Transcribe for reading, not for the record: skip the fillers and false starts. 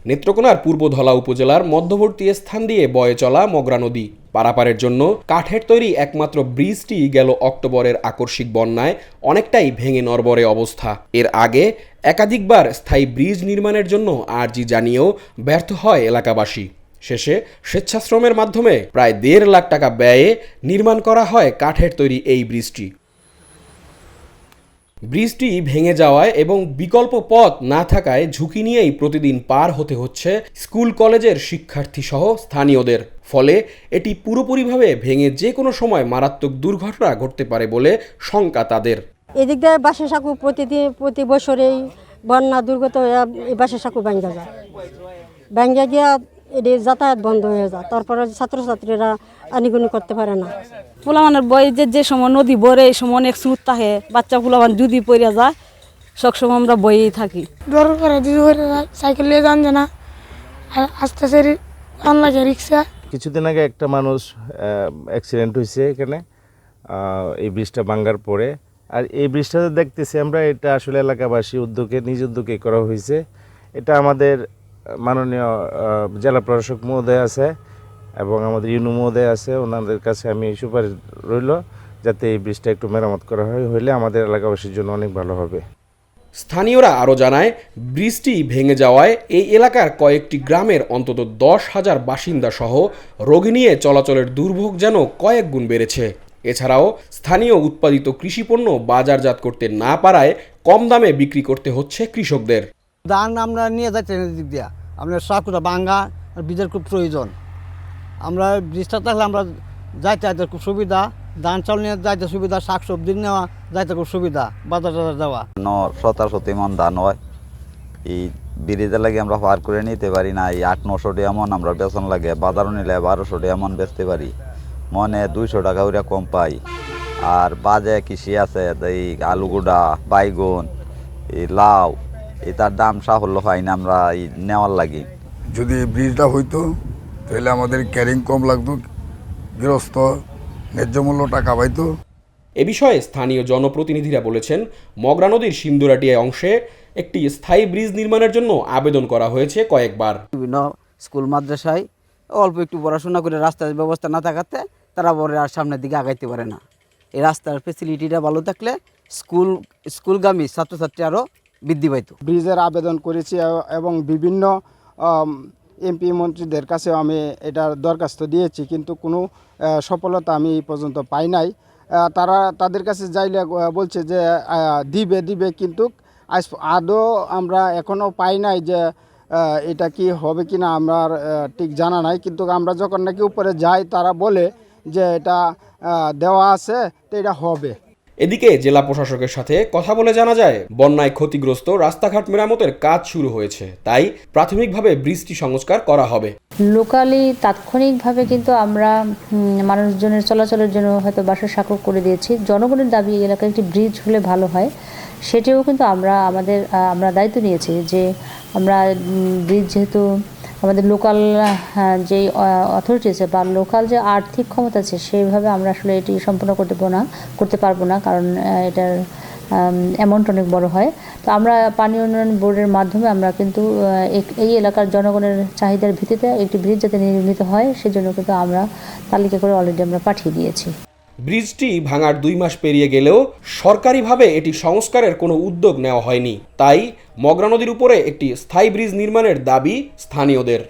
নেত্রকোনার পূর্ব ধলা উপজেলার মধ্যবর্তী স্থান দিয়ে বয়ে চলা মগরা নদী পারাপারের জন্য কাঠের তৈরি একমাত্র ব্রিজটি গেল অক্টোবরের আকস্মিক বন্যায় অনেকটাই ভেঙে নড়বড়ে অবস্থা। এর আগে একাধিকবার স্থায়ী ব্রিজ নির্মাণের জন্য আর্জি জানিয়েও ব্যর্থ হয় এলাকাবাসী। শেষে স্বেচ্ছাশ্রমের মাধ্যমে প্রায় ১.৫ লাখ টাকা ব্যয়ে নির্মাণ করা হয় কাঠের তৈরি এই ব্রিজটি। ব্রিজটি ভেঙে যাওয়ায় এবং বিকল্প পথ না থাকায় ঝুঁকি নিয়েই প্রতিদিন পার হতে হচ্ছে স্কুল কলেজের শিক্ষার্থী সহ স্থানীয়দের। ফলে এটি পুরোপুরিভাবে ভেঙে যে কোনো সময় মারাত্মক দুর্ঘটনা ঘটতে পারে বলে শঙ্কা তাদের। এদিক দিয়ে বাসের সাঁকু প্রতি বছরেই বন্যা দুর্গত হয়ে এই বাসের সাঁকু ভেঙে যায়, ভেঙে গিয়া এটি যাতায়াত বন্ধ হয়ে যায়। তারপরে ছাত্রছাত্রীরা আনিগুনি করতে পারে না। পোলামানের বই যে সময় নদী ভরে এই সময় অনেক স্রোত থাকে, বাচ্চা পোলামান যদি পড়ে যায় সবসময় আমরা বইয়েই থাকি। ডর করে যদি সাইকেল নিয়ে যান না, আর আস্তে আস্তে লাগে রিক্সা। কিছুদিন আগে একটা মানুষ অ্যাক্সিডেন্ট হয়েছে এখানে এই ব্রিজটা ভাঙার পরে। আর এই ব্রিজটা দেখতেছি আমরা, এটা আসলে এলাকাবাসী নিজ উদ্যোগে করা হয়েছে। এটা আমাদের মাননীয় জেলা প্রশাসক মহোদয় আছে এবং আমাদের ইউনু মহোদয় আছে, ওনাদের কাছে আমি সুপারিশ রইল যাতে এই ব্রিজটা একটু মেরামত করা হলে আমাদের এলাকাবাসীর জন্য অনেক ভালো হবে। স্থানীয়রা আরও জানায়, ব্রিজটি ভেঙে যাওয়ায় এই এলাকার কয়েকটি গ্রামের অন্তত 10,000 বাসিন্দা সহ রোগী নিয়ে চলাচলের দুর্ভোগ যেন কয়েক গুণ বেড়েছে। এছাড়াও স্থানীয় উৎপাদিত কৃষিপণ্য বাজারজাত করতে না পারায় কম দামে বিক্রি করতে হচ্ছে কৃষকদের। ধান আমরা নিয়ে যাচ্ছি দিক দিয়া, আপনার সাঁকুটা ভাঙা আর বীজের খুব প্রয়োজন। আমরা ব্রিজটা থাকলে আমরা যাইতে খুব সুবিধা, ধান চাল নিয়ে যাইতে সুবিধা, শাক সবজি নেওয়া যাইতে খুব সুবিধা, বাজার যাওয়া। 70-80 মন ধান হয়, এই ব্রিজের লাগে আমরা পার করে নিতে পারি না। এই 800-900 টাকা মন আমরা বেতন লাগে, বাজারও নিলে 1200 টাকা মন বেচতে পারি, মনে 200 টাকা ওরা কম পাই। আর বাজে কৃষি আছে, এই আলুগুড়া, বাইগুন, এই লাউ, এটার দাম সাফল্য হয় না আমরা এই নেওয়ার লাগি। যদি ব্রিজটা হইতো তাহলে আমাদের ক্যারিং কম লাগতো, গৃহস্থ ন্যায্য মূল্য টাকা পাইতো। এ বিষয়ে স্থানীয় জনপ্রতিনিধিরা বলেছেন, মগরা নদীর সিন্দুরাটিয়া অংশে একটি স্থায়ী ব্রিজ নির্মাণের জন্য আবেদন করা হয়েছে কয়েকবার। বিভিন্ন স্কুল মাদ্রাসায় অল্প একটু পড়াশোনা করে রাস্তার ব্যবস্থা না থাকাতে তারা বড় আর সামনের দিকে আগাইতে পারে না। এই রাস্তার ফেসিলিটিটা ভালো থাকলে স্কুলগামী ছাত্রছাত্রী আরও বৃদ্ধি পাইত। ব্রিজের আবেদন করেছি এবং বিভিন্ন এমপি মন্ত্রীদের কাছে আমি এটার দরখাস্ত দিয়েছি, কিন্তু কোনো সফলতা আমি এই পর্যন্ত পাই নাই। তাদের কাছে যাইলে বলছে যে দিবে, কিন্তু আদৌ আমরা এখনও পাই নাই যে এটা কি হবে কি না আমার ঠিক জানা নাই। কিন্তু আমরা যখন নাকি উপরে যাই তারা বলে যে এটা দেওয়া আছে, তো এটা হবে। এদিকে জেলা প্রশাসকের সাথে কথা বলে জানা যায়, বন্যায় ক্ষতিগ্রস্ত রাস্তাঘাট মেরামতের কাজ শুরু হয়েছে, তাই প্রাথমিকভাবে ব্রিজটি সংস্কার করা হবে। লোকালি তাৎক্ষণিকভাবে কিন্তু আমরা মানুষজনের চলাচলের জন্য হয়তো বাসের সাঁকো করে দিয়েছি। জনগণের দাবি এলাকায় একটি ব্রিজ হলে ভালো হয়, সেটিও কিন্তু আমরা দায়িত্ব নিয়েছি যে আমরা ব্রিজ যেহেতু আমাদের লোকাল যে অথরিটি আছে বা লোকাল যে আর্থিক ক্ষমতা আছে সেইভাবে আমরা আসলে এটি সম্পূর্ণ করতে পারবো না, কারণ এটার অ্যামাউন্ট অনেক বড় হয়। তো আমরা পানি উন্নয়ন বোর্ডের মাধ্যমে আমরা কিন্তু এই এলাকার জনগণের চাহিদার ভিত্তিতে একটি ব্রিজ যাতে নির্মিত হয় সেজন্য কিন্তু আমরা তালিকা করে অলরেডি আমরা পাঠিয়ে দিয়েছি। ব্রিজটি ভাঙার 2 মাস পেরিয়ে গেলেও সরকারিভাবে এটি সংস্কারের কোনো উদ্যোগ নেওয়া হয়নি, তাই মগরা নদীর উপরে একটি স্থায়ী ব্রিজ নির্মাণের দাবি স্থানীয়দের।